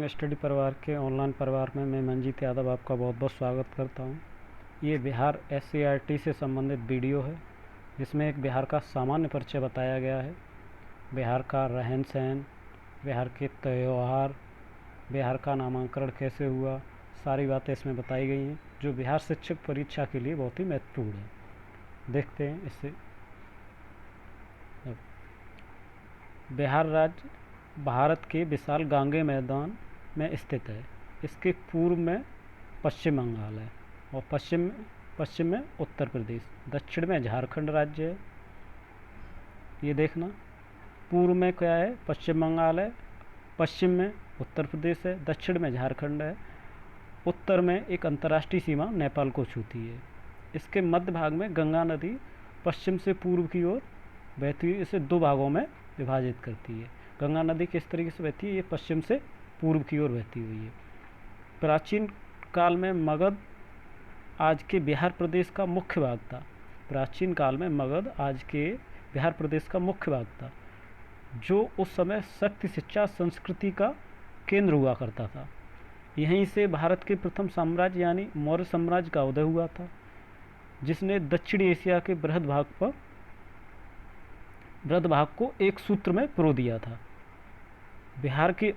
Study परिवार के online परिवार में मैं मंजीत यादव आपका बहुत बहुत स्वागत करता हूँ। ये बिहार SCERT से संबंधित वीडियो है जिसमें एक बिहार का सामान्य परिचय बताया गया है। बिहार का रहन सहन, बिहार के त्यौहार, बिहार का नामांकन कैसे हुआ, सारी बातें इसमें बताई गई हैं जो बिहार शिक्षक परीक्षा के लिए बहुत ही महत्वपूर्ण है। देखते हैं इससे। बिहार राज्य भारत के विशाल गांगे मैदान में स्थित है। इसके पूर्व में पश्चिम बंगाल है और पश्चिम में उत्तर प्रदेश, दक्षिण में झारखंड राज्य है। ये देखना, पूर्व में क्या है, पश्चिम बंगाल है, पश्चिम में उत्तर प्रदेश है, दक्षिण में झारखंड है, उत्तर में एक अंतर्राष्ट्रीय सीमा नेपाल को छूती है। इसके मध्य भाग में गंगा नदी पश्चिम से पूर्व की ओर बहती हुई इसे दो भागों में विभाजित करती है। गंगा नदी किस तरीके से बहती है, ये पश्चिम से पूर्व की ओर बहती हुई है। प्राचीन काल में मगध आज के बिहार प्रदेश का मुख्य भाग था। प्राचीन काल में मगध आज के बिहार प्रदेश का मुख्य भाग था, जो उस समय शक्ति, शिक्षा, संस्कृति का केंद्र हुआ करता था। यहीं से भारत के प्रथम साम्राज्य यानी मौर्य साम्राज्य का उदय हुआ था, जिसने दक्षिणी एशिया के बृहद भाग को एक सूत्र में पिरो दिया था। बिहार का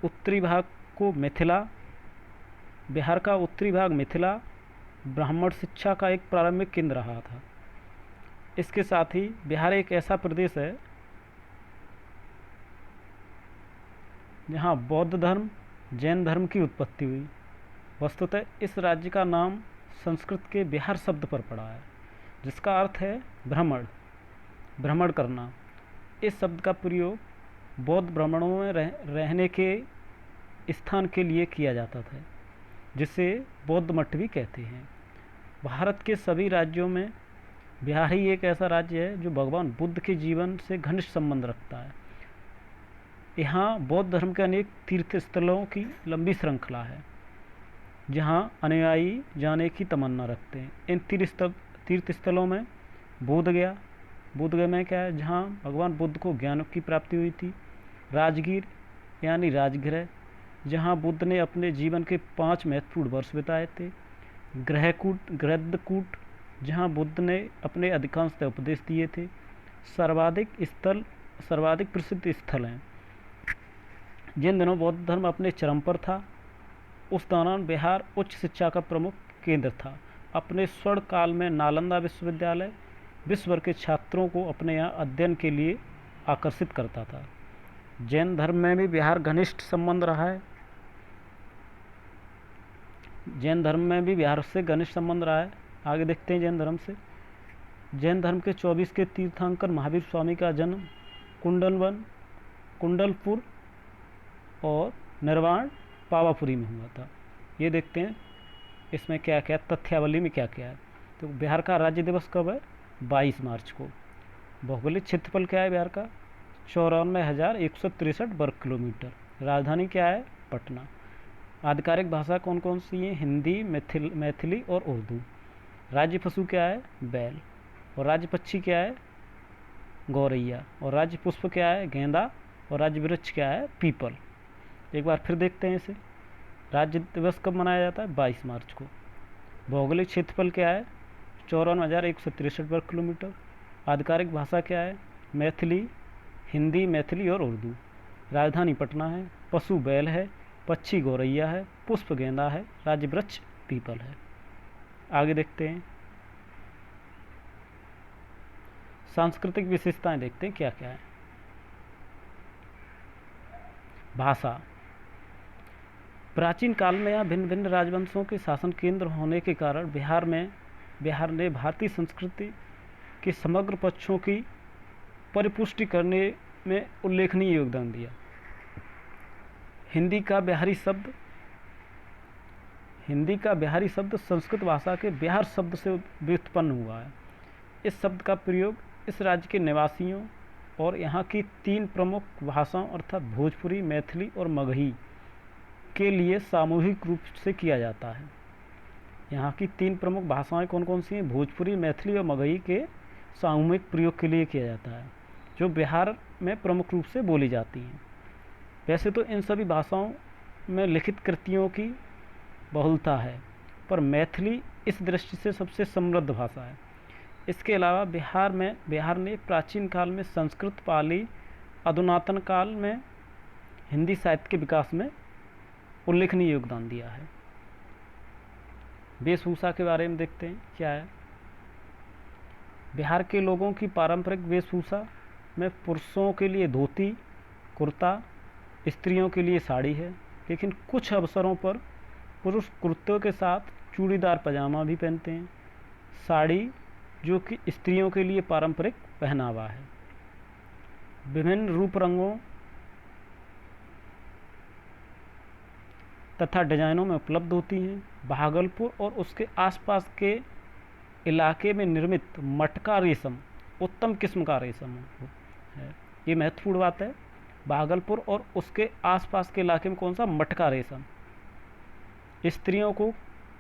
उत्तरी भाग मिथिला ब्राह्मण शिक्षा का एक प्रारंभिक केंद्र रहा था। इसके साथ ही बिहार एक ऐसा प्रदेश है जहां बौद्ध धर्म, जैन धर्म की उत्पत्ति हुई। वस्तुतः इस राज्य का नाम संस्कृत के बिहार शब्द पर पड़ा है, जिसका अर्थ है भ्रमण करना। इस शब्द का प्रयोग बौद्ध ब्राह्मणों में रहने के स्थान के लिए किया जाता था, जिसे बौद्ध मठ भी कहते हैं। भारत के सभी राज्यों में बिहार ही एक ऐसा राज्य है जो भगवान बुद्ध के जीवन से घनिष्ठ संबंध रखता है। यहाँ बौद्ध धर्म के अनेक तीर्थ स्थलों की लंबी श्रृंखला है, जहाँ अनुयायी जाने की तमन्ना रखते हैं। इन तीर्थ स्थलों में बोधगया में क्या है, जहाँ भगवान बुद्ध को ज्ञान की प्राप्ति हुई थी। राजगीर यानी राजगृह, जहाँ बुद्ध ने अपने जीवन के 5 महत्वपूर्ण वर्ष बिताए थे। गृहकूट, जहाँ बुद्ध ने अपने अधिकांश उपदेश दिए थे। सर्वाधिक प्रसिद्ध स्थल हैं। जिन दिनों बौद्ध धर्म अपने चरम पर था, उस दौरान बिहार उच्च शिक्षा का प्रमुख केंद्र था। अपने स्वर्ण काल में नालंदा विश्वविद्यालय विश्व भर के छात्रों को अपने यहाँ अध्ययन के लिए आकर्षित करता था। जैन धर्म में भी बिहार घनिष्ठ संबंध रहा है। आगे देखते हैं जैन धर्म से। जैन धर्म के 24 के तीर्थंकर महावीर स्वामी का जन्म कुंडलपुर और निर्वाण पावापुरी में हुआ था। ये देखते हैं इसमें क्या क्या तथ्यावली में क्या क्या है। तो बिहार का राज्य दिवस कब है? 22 मार्च को। भौगोलिक क्षेत्रफल क्या है बिहार का? 94,163 वर्ग किलोमीटर। राजधानी क्या है? पटना। आधिकारिक भाषा कौन कौन सी हैं? हिंदी, मैथिली और उर्दू। राज्य पशु क्या है? बैल। और राज्य पक्षी क्या है? गौरैया। और राज्य पुष्प क्या है? गेंदा। और राज्य वृक्ष क्या है? पीपल। एक बार फिर देखते हैं इसे। राज्य दिवस कब मनाया जाता है? 22 मार्च को। भौगोलिक क्षेत्रफल क्या है? 54,163 वर्ग किलोमीटर। आधिकारिक भाषा क्या है? मैथिली, हिंदी, मैथिली और उर्दू। राजधानी पटना है। पशु बैल है, पक्षी गौरैया है, पुष्प गेंदा है, राज्य वृक्ष पीपल है। आगे देखते हैं। सांस्कृतिक विशेषताएं देखते हैं क्या क्या है। भाषा। प्राचीन काल में यहाँ भिन्न भिन्न राजवंशों के शासन केंद्र होने के कारण बिहार ने भारतीय संस्कृति के समग्र पक्षों की परिपुष्टि करने में उल्लेखनीय योगदान दिया। हिंदी का बिहारी शब्द संस्कृत भाषा के बिहार शब्द से व्युत्पन्न हुआ है। इस शब्द का प्रयोग इस राज्य के निवासियों और यहाँ की 3 प्रमुख भाषाओं अर्थात भोजपुरी, मैथिली और मगही के लिए सामूहिक रूप से किया जाता है। यहाँ की 3 प्रमुख भाषाएं कौन कौन सी हैं? भोजपुरी, मैथिली और मगही के सामूहिक प्रयोग के लिए किया जाता है, जो बिहार में प्रमुख रूप से बोली जाती हैं। वैसे तो इन सभी भाषाओं में लिखित कृतियों की बहुलता है, पर मैथिली इस दृष्टि से सबसे समृद्ध भाषा है। इसके अलावा बिहार ने प्राचीन काल में संस्कृत, पाली, अधुनातन काल में हिंदी साहित्य के विकास में उल्लेखनीय योगदान दिया है। वेशभूषा के बारे में देखते हैं क्या है। बिहार के लोगों की पारंपरिक वेशभूषा में पुरुषों के लिए धोती कुर्ता, स्त्रियों के लिए साड़ी है, लेकिन कुछ अवसरों पर पुरुष कुर्ते के साथ चूड़ीदार पजामा भी पहनते हैं। साड़ी जो कि स्त्रियों के लिए पारंपरिक पहनावा है, विभिन्न रूप रंगों तथा डिजाइनों में उपलब्ध होती हैं। भागलपुर और उसके आसपास के इलाके में निर्मित मटका रेशम उत्तम किस्म का रेशम है। ये महत्वपूर्ण बात है। भागलपुर और उसके आसपास के इलाके में कौन सा? मटका रेशम। स्त्रियों को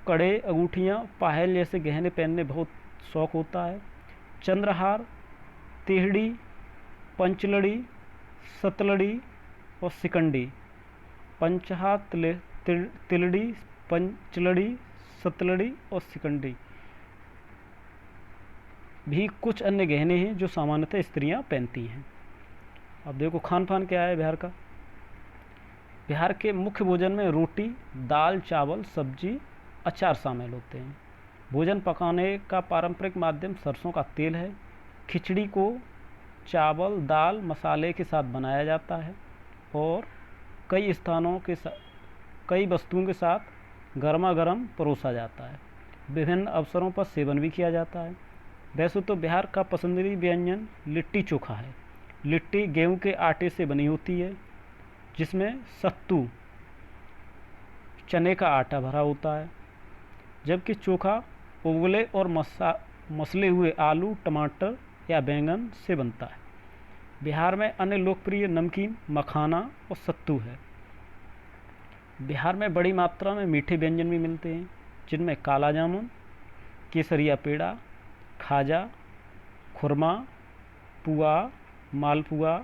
कड़े, अंगूठियाँ, पायल जैसे गहने पहनने बहुत शौक होता है। चंद्रहार, तिहड़ी, पंचलड़ी, सतलड़ी और सिकंडी, पंचहार, तिलड़ी, पंचलड़ी, सतलड़ी और सिकंडी भी कुछ अन्य गहने हैं जो सामान्यतः स्त्रियां पहनती हैं। अब देखो खान पान क्या है बिहार का। बिहार के मुख्य भोजन में रोटी, दाल, चावल, सब्जी, अचार शामिल होते हैं। भोजन पकाने का पारंपरिक माध्यम सरसों का तेल है। खिचड़ी को चावल, दाल, मसाले के साथ बनाया जाता है और कई वस्तुओं के साथ गर्मा गर्म परोसा जाता है। विभिन्न अवसरों पर सेवन भी किया जाता है। वैसे तो बिहार का पसंदीदा व्यंजन लिट्टी चोखा है। लिट्टी गेहूं के आटे से बनी होती है, जिसमें सत्तू, चने का आटा भरा होता है, जबकि चोखा उबले और मसले हुए आलू, टमाटर या बैंगन से बनता है। बिहार में अन्य लोकप्रिय नमकीन मखाना और सत्तू है। बिहार में बड़ी मात्रा में मीठे व्यंजन भी मिलते हैं, जिनमें काला जामुन, केसरिया पेड़ा, खाजा, खुरमा, पुआ, मालपुआ,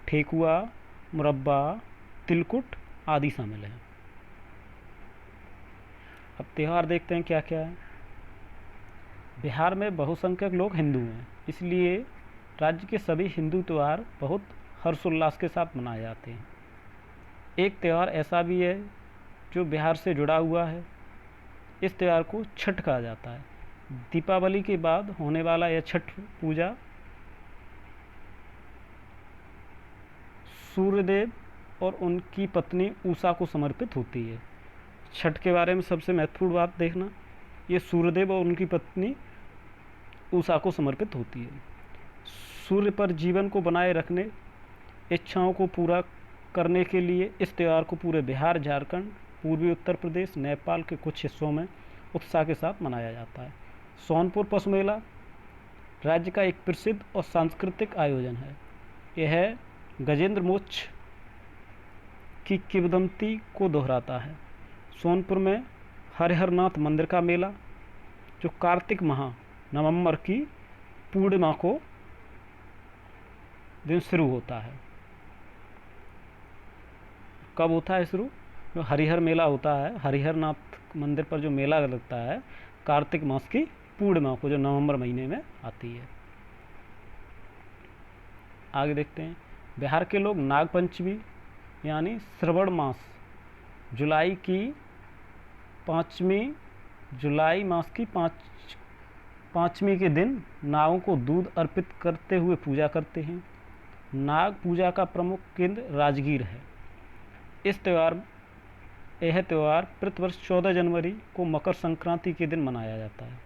ठेकुआ, मुरब्बा, तिलकुट आदि शामिल हैं। अब त्यौहार देखते हैं क्या क्या है। बिहार में बहुसंख्यक लोग हिंदू हैं, इसलिए राज्य के सभी हिंदू त्यौहार बहुत हर्षोल्लास के साथ मनाए जाते हैं। एक त्यौहार ऐसा भी है जो बिहार से जुड़ा हुआ है। इस त्यौहार को छठ कहा जाता है। दीपावली के बाद होने वाला यह छठ पूजा सूर्यदेव और उनकी पत्नी उषा को समर्पित होती है। छठ के बारे में सबसे महत्वपूर्ण बात देखना, ये सूर्यदेव और उनकी पत्नी उषा को समर्पित होती है। सूर्य पर जीवन को बनाए रखने, इच्छाओं को पूरा करने के लिए इस त्यौहार को पूरे बिहार, झारखंड, पूर्वी उत्तर प्रदेश, नेपाल के कुछ हिस्सों में उत्साह के साथ मनाया जाता है। सोनपुर पशु मेला राज्य का एक प्रसिद्ध और सांस्कृतिक आयोजन है। यह गजेंद्र मोक्ष की किंवदंती को दोहराता है। सोनपुर में हरिहरनाथ मंदिर का मेला, जो कार्तिक माह नवंबर की पूर्णिमा को दिन शुरू होता है। कब होता है शुरू? जो हरिहर मेला होता है, हरिहरनाथ मंदिर पर जो मेला लगता है, कार्तिक मास की पूर्णिमा को, जो नवंबर महीने में आती है। आगे देखते हैं। बिहार के लोग नागपंचमी यानी श्रवण मास जुलाई मास की पाँचवीं के दिन नागों को दूध अर्पित करते हुए पूजा करते हैं। नाग पूजा का प्रमुख केंद्र राजगीर है। यह त्यौहार प्रतिवर्ष 14 जनवरी को मकर संक्रांति के दिन मनाया जाता है।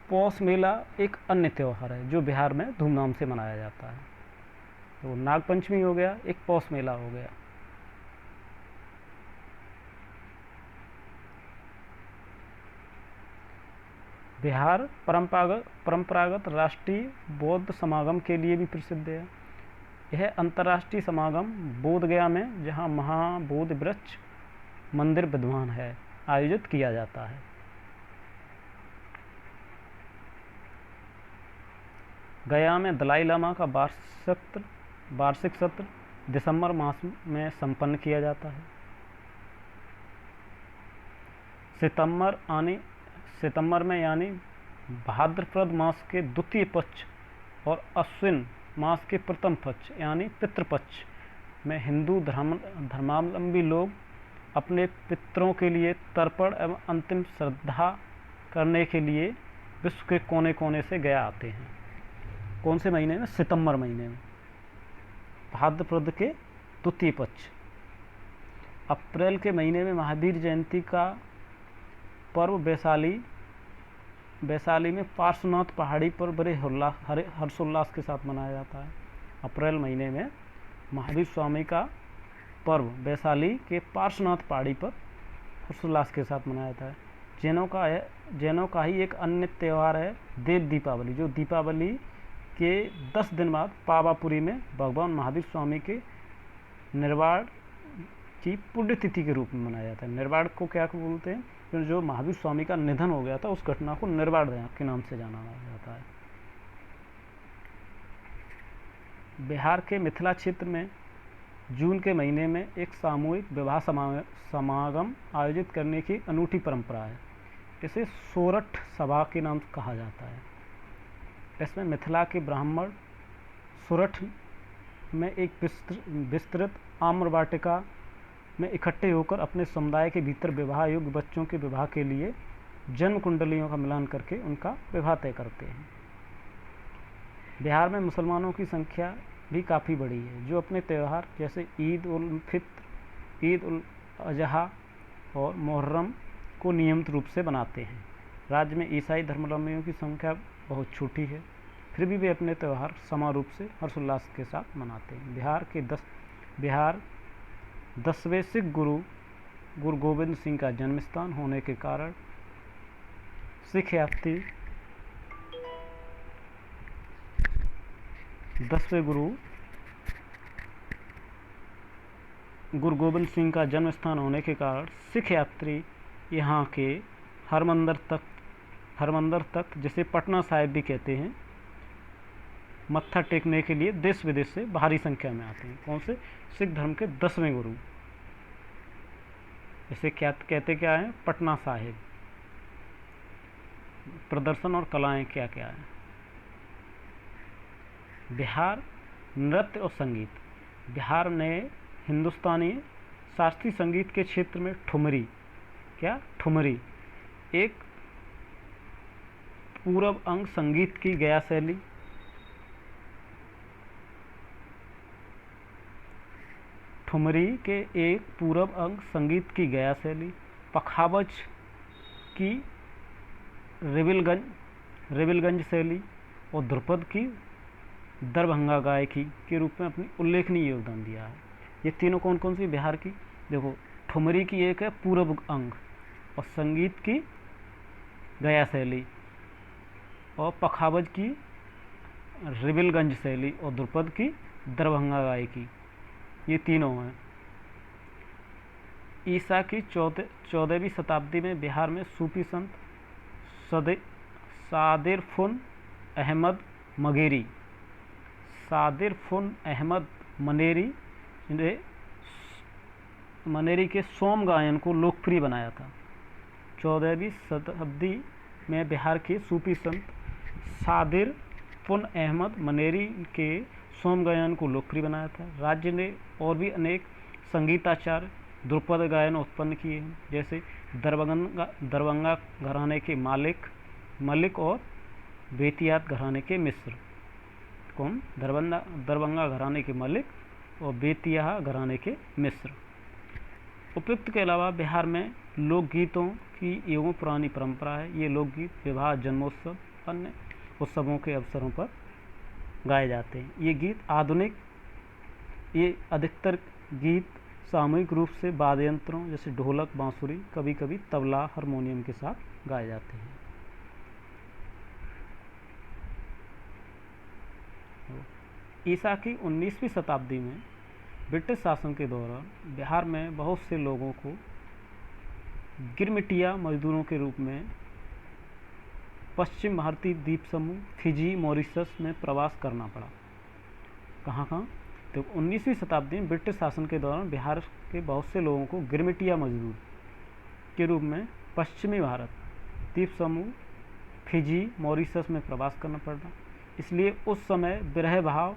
पौष मेला एक अन्य त्यौहार है जो बिहार में धूमधाम से मनाया जाता है। तो नागपंचमी हो गया, एक पौष मेला हो गया। बिहार परंपरागत राष्ट्रीय बौद्ध समागम के लिए भी प्रसिद्ध है। यह अंतर्राष्ट्रीय समागम बोध गया में, जहाँ महाबोधि वृक्ष मंदिर विद्यमान है, आयोजित किया जाता है। गया में दलाई लामा का वार्षिक सत्र दिसंबर मास में संपन्न किया जाता है। सितंबर में यानी भाद्रपद मास के द्वितीय पक्ष और अश्विन मास के प्रथम पक्ष यानी पितृपक्ष में हिंदू धर्मावलंबी लोग अपने पितरों के लिए तर्पण एवं अंतिम श्रद्धा करने के लिए विश्व के कोने कोने से गया आते हैं। कौन से महीने में? सितंबर महीने में, भाद्रपद के द्वितीय पक्ष। अप्रैल के महीने में महावीर जयंती का पर्व वैशाली में पार्श्वनाथ पहाड़ी पर बड़े हर्षोल्लास के साथ मनाया जाता है। अप्रैल महीने में महावीर स्वामी का पर्व वैशाली के पार्श्वनाथ पहाड़ी पर हर्षोल्लास के साथ मनाया जाता है। जैनों का ही एक अन्य त्यौहार है देव दीपावली, जो दीपावली के 10 दिन बाद पावापुरी में भगवान महावीर स्वामी के निर्वाण की पुण्यतिथि के रूप में मनाया जाता है। निर्वाण को क्या बोलते हैं? जो महावीर स्वामी का निधन हो गया था उस घटना को निर्वाण के नाम से जाना जाता है। बिहार के मिथिला क्षेत्र में जून के महीने में एक सामूहिक विवाह समागम आयोजित करने की अनूठी परंपरा है। इसे सोरठ सभा के नाम से कहा जाता है। इसमें मिथिला के ब्राह्मण सोरठ में एक विस्तृत आम्र वाटिका में इकट्ठे होकर अपने समुदाय के भीतर विवाह योग्य बच्चों के विवाह के लिए जन्म कुंडलियों का मिलान करके उनका विवाह तय करते हैं। बिहार में मुसलमानों की संख्या भी काफ़ी बड़ी है, जो अपने त्यौहार जैसे ईद उल फित्र, ईद उल अजहा और मुहर्रम को नियमित रूप से बनाते हैं। राज्य में ईसाई धर्मावलंबियों की संख्या बहुत छोटी है, फिर भी वे अपने त्यौहार समान रूप से हर्षोल्लास के साथ मनाते हैं। बिहार 10वें सिख गुरु गोविंद सिंह का जन्म स्थान होने के कारण सिख यात्री 10वें गुरु गोविंद सिंह का जन्म स्थान होने के कारण सिख यात्री यहाँ के हरमंदिर तक, जिसे पटना साहिब भी कहते हैं, मत्था टेकने के लिए देश विदेश से भारी संख्या में आते हैं। कौन से? सिख धर्म के 10वें गुरु। इसे क्या कहते क्या है? पटना साहिब। प्रदर्शन और कलाएं क्या क्या है? बिहार नृत्य और संगीत। बिहार ने हिंदुस्तानी शास्त्रीय संगीत के क्षेत्र में ठुमरी एक पूर्व अंग संगीत की गया शैली, ठुमरी के एक पूर्व अंग संगीत की गया शैली, पखावज की रेविलगंज शैली और ध्रुपद की दरभंगा गायकी के रूप में अपनी उल्लेखनीय योगदान दिया है। ये तीनों कौन कौन सी बिहार की? देखो, ठुमरी की एक है पूर्व अंग और संगीत की गया शैली, और पखावज की रेविलगंज शैली और ध्रुपद की दरभंगा गायकी, ये तीनों हैं। ईसा की 14वीं शताब्दी में बिहार में सूफी संत सादिरफुन अहमद मनेरी के सोम गायन को लोकप्रिय बनाया था। 14वीं शताब्दी में बिहार के सूफी संत सादिरफुन अहमद मनेरी के सोम गायन को लोकप्रिय बनाया था। राज्य ने और भी अनेक संगीताचार्य ध्रुपद गायन उत्पन्न किए हैं, जैसे दरभंगा घराने के मलिक और बेतियात घराने के मिश्र। कौन? दरभंगा घराने के मलिक और बेतिया घराने के मिश्र। उपयुक्त के अलावा बिहार में लोकगीतों की एवं पुरानी परंपरा है। ये लोकगीत विवाह, जन्मोत्सव, अन्य उत्सवों के अवसरों पर गाए जाते हैं। ये अधिकतर गीत सामूहिक रूप से वाद्य यंत्रों जैसे ढोलक, बांसुरी, कभी कभी तबला, हारमोनियम के साथ गाए जाते हैं। ईसा की 19वीं शताब्दी में ब्रिटिश शासन के दौरान बिहार में बहुत से लोगों को गिरमिटिया मजदूरों के रूप में पश्चिम भारतीय द्वीप समूह फिजी, मॉरिशस में प्रवास करना पड़ा। कहाँ? तो 19वीं शताब्दी में ब्रिटिश शासन के दौरान बिहार के बहुत से लोगों को गिरमिटिया मजदूर के रूप में पश्चिमी भारत, द्वीप समूह, फिजी, मॉरिशस में प्रवास करना पड़ा। इसलिए उस समय विरह भाव,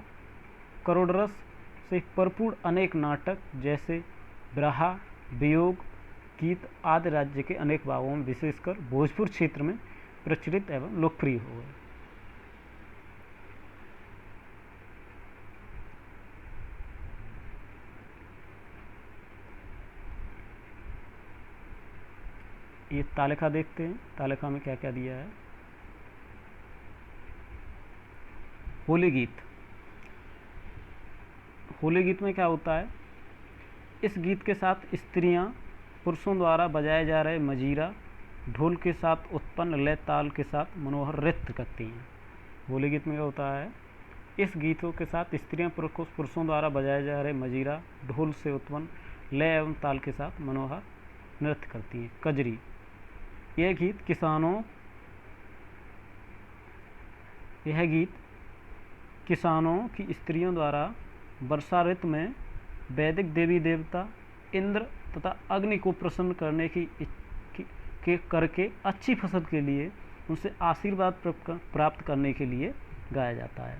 करुण रस से भरपूर अनेक नाटक जैसे बिरहा, वियोग गीत आदि राज्य के अनेक भागों में विशेषकर भोजपुर क्षेत्र में प्रचलित एवं लोकप्रिय हो गए। ये तालिका देखते हैं, तालिका में क्या क्या दिया है। होली गीत। होली गीत में क्या होता है, इस गीत के साथ स्त्रियां पुरुषों द्वारा बजाए जा रहे मजीरा ढोल के साथ उत्पन्न लय ताल के साथ मनोहर नृत्य करती हैं। होली गीत में क्या होता है, इस गीतों के साथ स्त्रियां पुरुषों द्वारा बजाए जा रहे मजीरा ढोल से उत्पन्न लय एवं ताल के साथ मनोहर नृत्य करती हैं। कजरी, यह गीत किसानों की स्त्रियों द्वारा वर्षा ऋतु में वैदिक देवी देवता इंद्र तथा अग्नि को प्रसन्न करने करके अच्छी फसल के लिए उनसे आशीर्वाद प्राप्त करने के लिए गाया जाता है।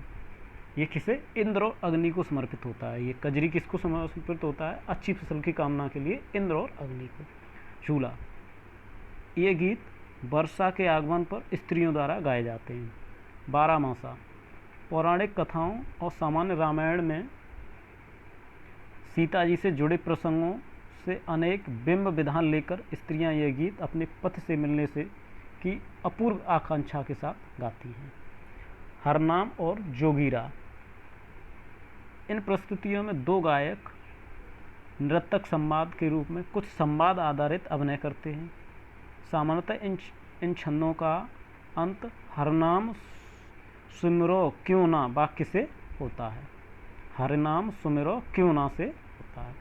ये किसे, इंद्र और अग्नि को समर्पित होता है। ये कजरी किसको समर्पित होता है, अच्छी फसल की कामना के लिए इंद्र और अग्नि को। झूला, ये गीत वर्षा के आगमन पर स्त्रियों द्वारा गाए जाते हैं। बारामासा, पौराणिक कथाओं और सामान्य रामायण में सीता जी से जुड़े प्रसंगों से अनेक बिंब विधान लेकर स्त्रियां यह गीत अपने पति से मिलने से की अपूर्व आकांक्षा के साथ गाती हैं। हरनाम और जोगीरा, इन प्रस्तुतियों में दो गायक नृत्यक संवाद के रूप में कुछ संवाद आधारित अभिनय करते हैं। सामान्यतः इन छंदों का अंत हरनाम सुमिरो क्यों ना वाक्य से होता है। हरनाम सुमिरो क्यों ना से होता है।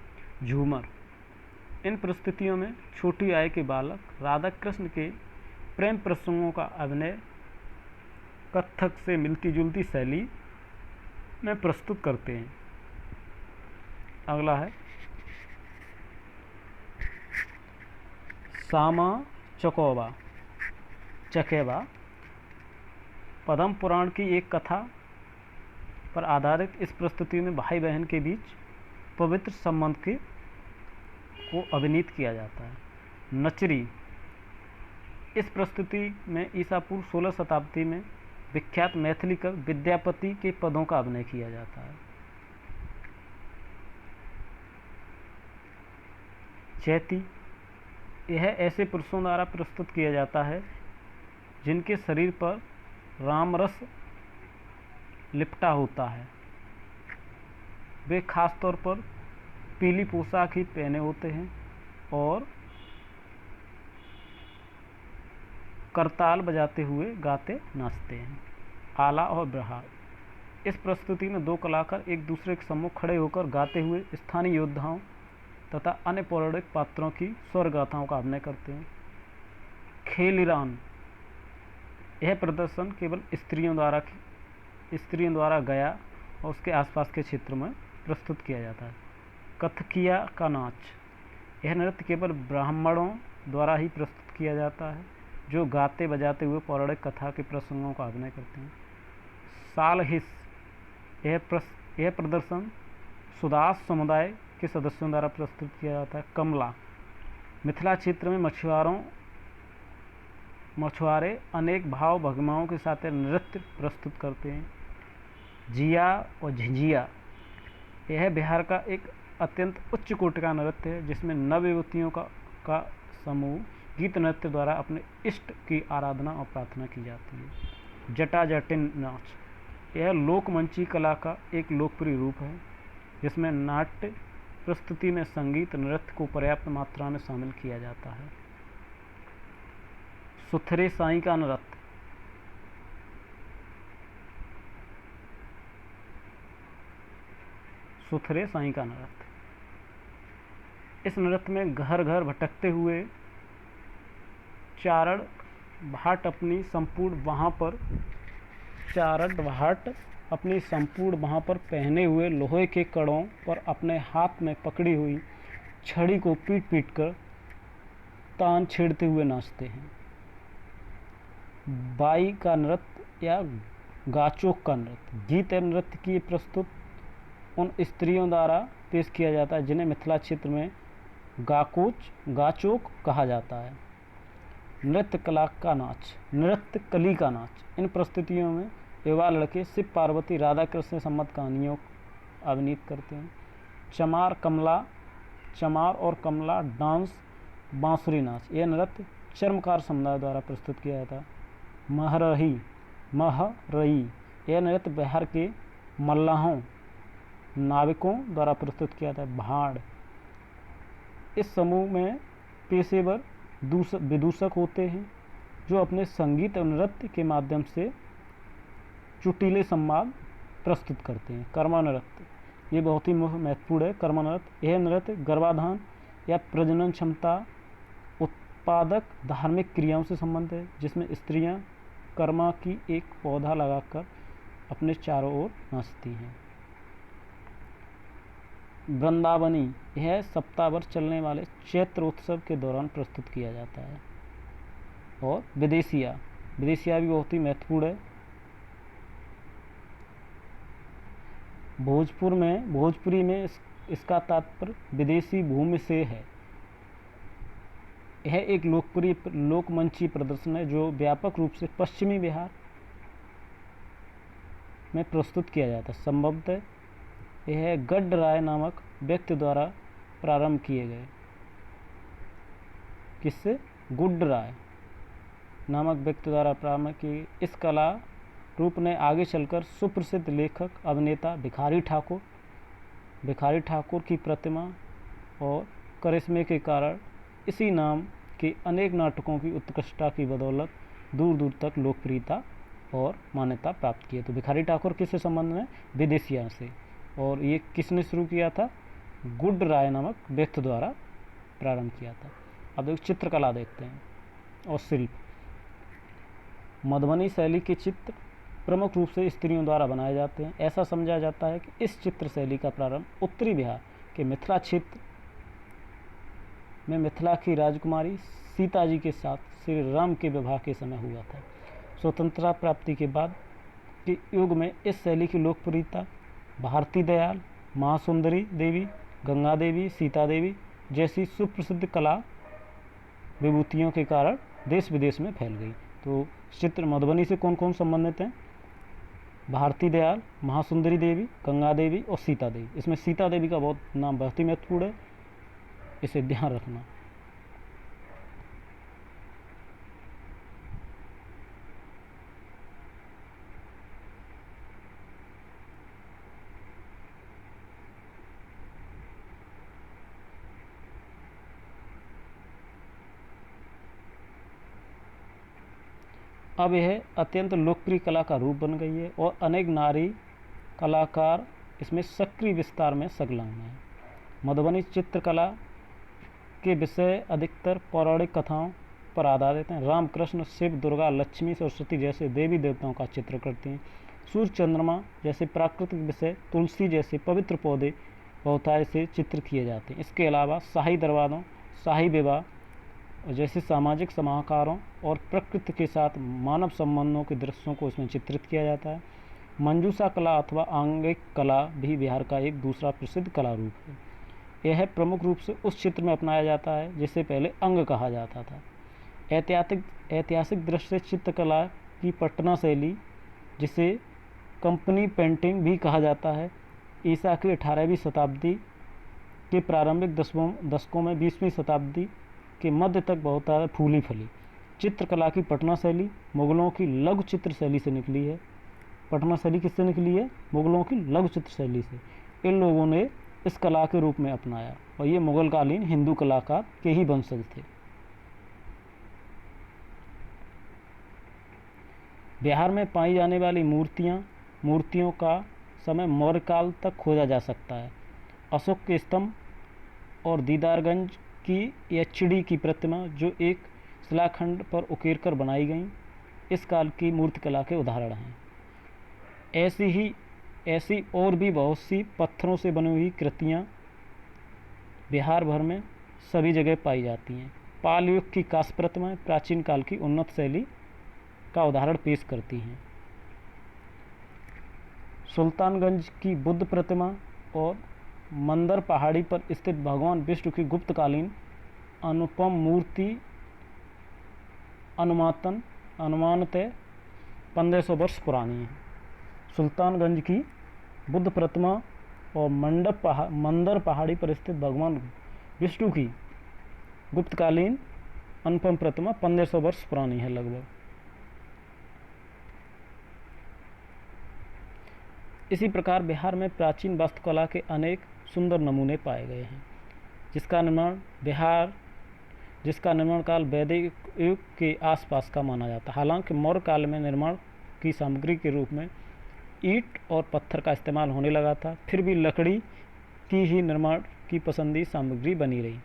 झूमर, इन प्रस्तुतियों में छोटी आय के बालक राधा कृष्ण के प्रेम प्रसंगों का अभिनय कथक से मिलती जुलती शैली में प्रस्तुत करते हैं। अगला है सामा चकेबा, पद्म पुराण की एक कथा पर आधारित इस प्रस्तुति में भाई बहन के बीच पवित्र संबंध को अभिनीत किया जाता है। नचरी, इस प्रस्तुति में ईसा पूर्व 16 शताब्दी में विख्यात मैथिली कवि विद्यापति के पदों का अभिनय किया जाता है। चैती, यह ऐसे पुरुषों द्वारा प्रस्तुत किया जाता है जिनके शरीर पर रामरस लिपटा होता है। वे खास तौर पर पीली पोशाक ही पहने होते हैं और करताल बजाते हुए गाते नाचते हैं। आला और बिरहा, इस प्रस्तुति में दो कलाकार एक दूसरे के सम्मुख खड़े होकर गाते हुए स्थानीय योद्धाओं तथा अन्य पौराणिक पात्रों की स्वर गाथाओं का अभिनय करते हैं। खेलिरान, यह प्रदर्शन केवल स्त्रियों द्वारा गया और उसके आसपास के क्षेत्र में प्रस्तुत किया जाता है। कथकिया का नाच, यह नृत्य केवल ब्राह्मणों द्वारा ही प्रस्तुत किया जाता है जो गाते बजाते हुए पौराणिक कथा के प्रसंगों का अभिनय करते हैं। सालहिस, यह प्रदर्शन सुदास समुदाय के सदस्यों द्वारा प्रस्तुत किया जाता है। कमला, मिथिला क्षेत्र में मछुआरे अनेक भाव भंगिमाओं के साथ नृत्य प्रस्तुत करते हैं। जिया और झिझिया, यह बिहार का एक अत्यंत उच्च कोटि का नृत्य है जिसमें नवयुवतियों का समूह गीत नृत्य द्वारा अपने इष्ट की आराधना और प्रार्थना की जाती है। जटा जटिन नाच, यह लोकमंची कला का एक लोकप्रिय रूप है जिसमें नाट्य प्रस्तुति में संगीत नृत्य को पर्याप्त मात्रा में शामिल किया जाता है। सुथरे साई का नृत्य, सुथरे साई का नृत्य, इस नृत्य में घर घर भटकते हुए चारण भाट अपनी संपूर्ण चारण भाट अपनी संपूर्ण वहाँ पर पहने हुए लोहे के कड़ों पर अपने हाथ में पकड़ी हुई छड़ी को पीट पीट कर तान छेड़ते हुए नाचते हैं। बाई का नृत्य या गाचोक का नृत्य गीत एवं नृत्य की प्रस्तुत उन स्त्रियों द्वारा पेश किया जाता है जिन्हें मिथिला क्षेत्र में गाचोक कहा जाता है। नृत्य कला का नाच, नृत्य कली का नाच। इन प्रस्तुतियों में युवा लड़के शिव पार्वती राधा कृष्ण संबंध कहानियों अभिनीत करते हैं। चमार और कमला डांस, बांसुरी नाच। यह नृत्य चर्मकार समुदाय द्वारा प्रस्तुत किया जाता है। महरई यह नृत्य बिहार के मल्लाहों, नाविकों द्वारा प्रस्तुत किया जाता है। भाड़, इस समूह में पेशेवर विदूषक होते हैं जो अपने संगीत और नृत्य के माध्यम से चुटीले संवाद प्रस्तुत करते हैं। कर्मा नृत्य, ये बहुत ही महत्वपूर्ण है। कर्मा नृत्य, यह नृत्य गर्भाधान या प्रजनन क्षमता उत्पादक धार्मिक क्रियाओं से संबंधित है, जिसमें स्त्रियां कर्मा की एक पौधा लगाकर अपने चारों ओर नाचती हैं। वृंदावनी, यह सप्ताह भर चलने वाले चैत्र उत्सव के दौरान प्रस्तुत किया जाता है। और विदेशिया भी बहुत ही महत्वपूर्ण है। भोजपुरी में इसका तात्पर्य विदेशी भूमि से है। यह एक लोकप्रिय लोकमंची प्रदर्शन है जो व्यापक रूप से पश्चिमी बिहार में प्रस्तुत किया जाता है। संभवतः यह गड्ड राय नामक व्यक्ति द्वारा प्रारंभ किए गए। किससे? गुड्ड राय नामक व्यक्ति द्वारा प्रारंभ किए। इस कला रूप ने आगे चलकर सुप्रसिद्ध लेखक अभिनेता भिखारी ठाकुर की प्रतिमा और करिश्मे के कारण इसी नाम के अनेक नाटकों की उत्कृष्टता की बदौलत दूर दूर तक लोकप्रियता और मान्यता प्राप्त की है। तो भिखारी ठाकुर किससे संबंध में? विदेशिया से। और ये किसने शुरू किया था? गुड्ड राय नामक व्यक्ति द्वारा प्रारंभ किया था। अब एक चित्रकला देखते हैं और शिल्प। मधुबनी शैली के चित्र प्रमुख रूप से स्त्रियों द्वारा बनाए जाते हैं। ऐसा समझा जाता है कि इस चित्र शैली का प्रारंभ उत्तरी बिहार के मिथिला क्षेत्र में मिथिला की राजकुमारी सीता जी के साथ श्री राम के विवाह के समय हुआ था। स्वतंत्रता प्राप्ति के बाद के युग में इस शैली की लोकप्रियता भारती दयाल, महासुंदरी देवी, गंगा देवी, सीता देवी जैसी सुप्रसिद्ध कला विभूतियों के कारण देश विदेश में फैल गई। तो चित्र मधुबनी से कौन कौन संबंधित हैं? भारती दयाल, महासुंदरी देवी, गंगा देवी और सीता देवी। इसमें सीता देवी का नाम बहुत ही महत्वपूर्ण है, इसे ध्यान रखना। अब यह अत्यंत लोकप्रिय कला का रूप बन गई है और अनेक नारी कलाकार इसमें सक्रिय विस्तार में संलग्न हैं। मधुबनी चित्रकला के विषय अधिकतर पौराणिक कथाओं पर आधारित हैं। राम, कृष्ण, शिव, दुर्गा, लक्ष्मी, सरस्वती जैसे देवी देवताओं का चित्र करते हैं। सूर्य, चंद्रमा जैसे प्राकृतिक विषय, तुलसी जैसे पवित्र पौधे बहुतायत से चित्र किए जाते हैं। इसके अलावा शाही दरबारों, शाही विवाह जैसे सामाजिक समाकारों और प्रकृति के साथ मानव संबंधों के दृश्यों को इसमें चित्रित किया जाता है। मंजूषा कला अथवा आंगिक कला भी बिहार का एक दूसरा प्रसिद्ध कला रूप है। यह प्रमुख रूप से उस क्षेत्र में अपनाया जाता है जिसे पहले अंग कहा जाता था। ऐतिहासिक दृष्टि से चित्रकला की पटना शैली, जिसे कंपनी पेंटिंग भी कहा जाता है, ईसा की 18वीं शताब्दी के प्रारंभिक दशकों में 20वीं शताब्दी के मध्य तक बहुत फूली फली। चित्रकला की पटना शैली मुगलों की लघु चित्र शैली से निकली है। पटना शैली किससे निकली है? मुगलों की लघु चित्र शैली से। इन लोगों ने इस कला के रूप में अपनाया और ये मुगलकालीन हिंदू कलाकार के ही वंशज थे। बिहार में पाई जाने वाली मूर्तियों का समय मौर्य काल तक खोजा जा सकता है। अशोक के स्तंभ और दीदारगंज की एचडी की प्रतिमा जो एक शिलाखंड पर उकेरकर बनाई गई, इस काल की मूर्तिकला के उदाहरण हैं। ऐसी और भी बहुत सी पत्थरों से बनी हुई कृतियाँ बिहार भर में सभी जगह पाई जाती हैं। पाल युग की कांस्य प्रतिमाएं प्राचीन काल की उन्नत शैली का उदाहरण पेश करती हैं। सुल्तानगंज की बुद्ध प्रतिमा और मंदर पहाड़ी पर स्थित भगवान विष्णु की गुप्तकालीन अनुपम मूर्ति अनुमानतः 1500 वर्ष पुरानी है। सुल्तानगंज की बुद्ध प्रतिमा और मंदर पहाड़ी पर स्थित भगवान विष्णु की गुप्तकालीन अनुपम प्रतिमा 1500 वर्ष पुरानी है लगभग। इसी प्रकार बिहार में प्राचीन वास्तुकला के अनेक सुंदर नमूने पाए गए हैं, जिसका निर्माण काल वैदिक युग के आसपास का माना जाता है। हालांकि मौर्य काल में निर्माण की सामग्री के रूप में ईंट और पत्थर का इस्तेमाल होने लगा था, फिर भी लकड़ी की ही निर्माण की पसंदीदा सामग्री बनी रही।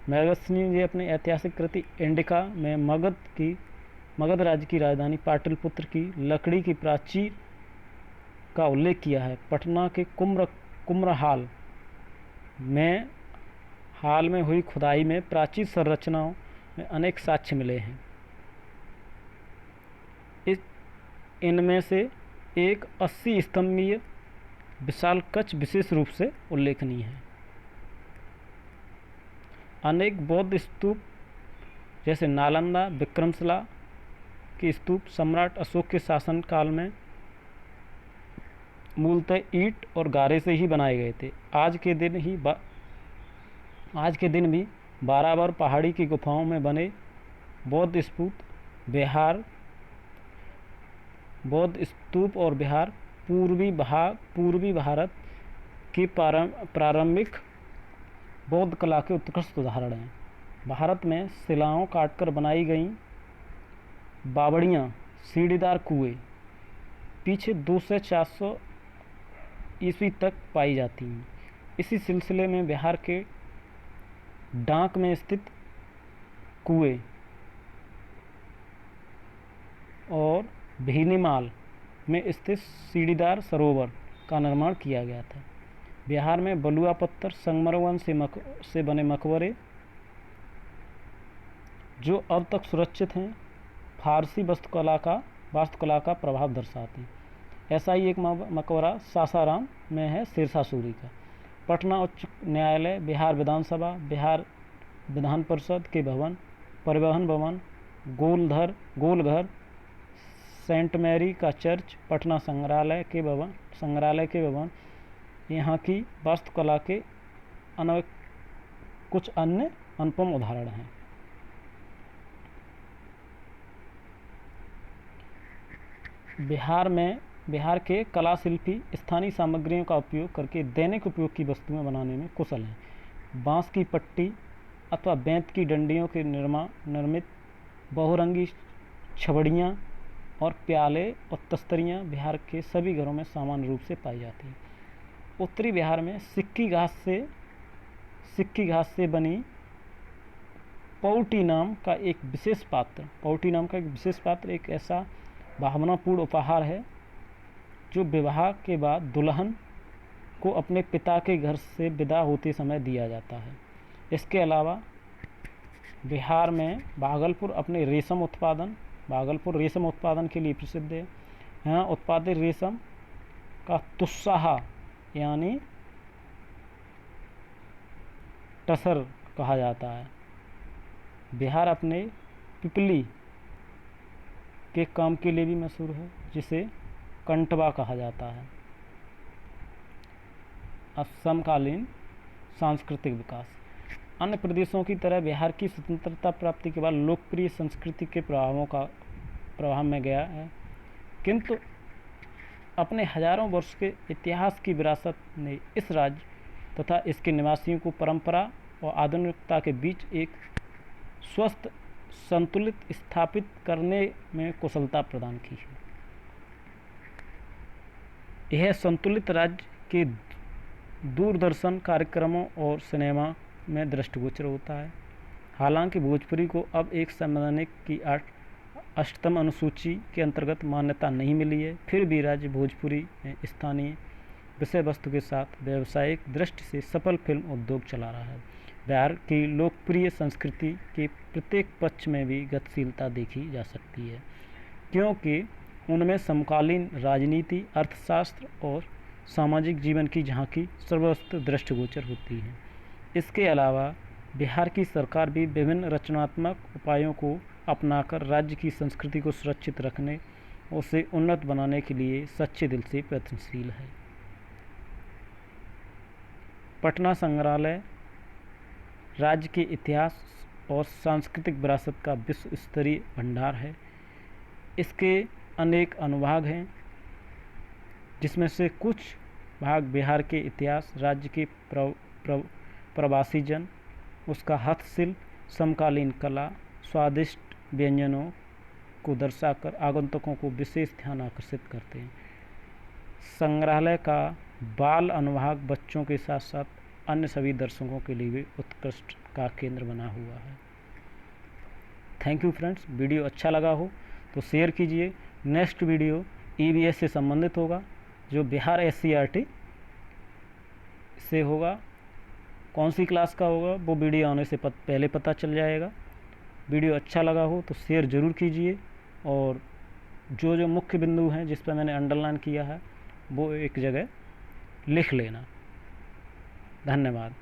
मेगस्थनी ने अपनी ऐतिहासिक कृति इंडिका में मगध राज्य की राजधानी पाटलिपुत्र की लकड़ी की प्राचीर का उल्लेख किया है। पटना के कुम्रहाल में हुई खुदाई में प्राचीन संरचनाओं में अनेक साक्ष्य मिले हैं। इनमें से एक 80 स्तंभीय विशाल कक्ष विशेष रूप से उल्लेखनीय है। अनेक बौद्ध स्तूप जैसे नालंदा विक्रमशिला के स्तूप सम्राट अशोक के शासन काल में मूलतः ईंट और गारे से ही बनाए गए थे। आज के दिन भी बाराबर पहाड़ी की गुफाओं में बने बौद्ध स्तूप और विहार पूर्वी भारत की प्रारंभिक बौद्ध कला के उत्कृष्ट उदाहरण हैं। भारत में शिलाओं काटकर बनाई गई बावड़ियाँ, सीढ़ीदार कुएं पीछे 200 से 400 ईस्वी तक पाई जाती हैं। इसी सिलसिले में बिहार के डांक में स्थित कुएं और भीनीमाल में स्थित सीढ़ीदार सरोवर का निर्माण किया गया था। बिहार में बलुआ पत्थर संगमरमर से बने मकबरे जो अब तक सुरक्षित हैं, फारसी वास्तुकला का प्रभाव दर्शाते हैं। ऐसा ही एक मकबरा सासाराम में है, शेरशाह सूरी का। पटना उच्च न्यायालय, बिहार विधानसभा, बिहार विधान परिषद के भवन, परिवहन भवन, गोलघर, सेंट मैरी का चर्च, पटना संग्रहालय के भवन यहाँ की वास्तुकला के कुछ अन्य अनुपम उदाहरण हैं। बिहार के कला शिल्पी स्थानीय सामग्रियों का उपयोग करके दैनिक उपयोग की वस्तुएं बनाने में कुशल हैं। बांस की पट्टी अथवा बेंत की डंडियों के निर्मित बहुरंगी छबड़ियाँ और प्याले और तस्तरियाँ बिहार के सभी घरों में सामान्य रूप से पाई जाती हैं। उत्तरी बिहार में सिक्की घास से बनी पौटी नाम का एक विशेष पात्र एक ऐसा भावनापूर्ण उपहार है जो विवाह के बाद दुल्हन को अपने पिता के घर से विदा होते समय दिया जाता है। इसके अलावा बिहार में भागलपुर रेशम उत्पादन के लिए प्रसिद्ध है। यहाँ उत्पादित रेशम का तुस्साहा यानी टसर कहा जाता है। बिहार अपने पिपली के काम के लिए भी मशहूर है, जिसे कंटवा कहा जाता है। समकालीन सांस्कृतिक विकास। अन्य प्रदेशों की तरह बिहार की स्वतंत्रता प्राप्ति के बाद लोकप्रिय संस्कृति के प्रभाव में गया है, किंतु अपने हजारों वर्ष के इतिहास की विरासत ने इस राज्य तथा इसके निवासियों को परंपरा और आधुनिकता के बीच एक स्वस्थ संतुलित स्थापित करने में कुशलता प्रदान की है। यह संतुलित राज्य के दूरदर्शन कार्यक्रमों और सिनेमा में दृष्टिगोचर होता है। हालांकि भोजपुरी को अब एक संवैधानिक की अष्टतम अनुसूची के अंतर्गत मान्यता नहीं मिली है, फिर भी राज्य भोजपुरी में स्थानीय विषय वस्तु के साथ व्यावसायिक दृष्टि से सफल फिल्म उद्योग चला रहा है। बिहार की लोकप्रिय संस्कृति के प्रत्येक पक्ष में भी गतिशीलता देखी जा सकती है, क्योंकि उनमें समकालीन राजनीति, अर्थशास्त्र और सामाजिक जीवन की झांकी सर्वत्र दृष्टिगोचर होती है। इसके अलावा बिहार की सरकार भी विभिन्न रचनात्मक उपायों को अपनाकर राज्य की संस्कृति को सुरक्षित रखने और उसे उन्नत बनाने के लिए सच्चे दिल से प्रयत्नशील है। पटना संग्रहालय राज्य के इतिहास और सांस्कृतिक विरासत का विश्व स्तरीय भंडार है। इसके अनेक अनुभाग हैं, जिसमें से कुछ भाग बिहार के इतिहास, राज्य के प्रवासी जन, उसका हस्तशिल्प, समकालीन कला, स्वादिष्ट व्यंजनों को दर्शाकर आगंतुकों को विशेष ध्यान आकर्षित करते हैं। संग्रहालय का बाल अनुभाग बच्चों के साथ साथ अन्य सभी दर्शकों के लिए भी उत्कृष्ट का केंद्र बना हुआ है। Thank you friends. वीडियो अच्छा लगा हो तो शेयर कीजिए। नेक्स्ट वीडियो ईवीएस से संबंधित होगा, जो बिहार एससीईआरटी से होगा। कौन सी क्लास का होगा वो वीडियो आने से पहले पता चल जाएगा। वीडियो अच्छा लगा हो तो शेयर ज़रूर कीजिए, और जो जो मुख्य बिंदु हैं जिस पर मैंने अंडरलाइन किया है वो एक जगह लिख लेना। धन्यवाद।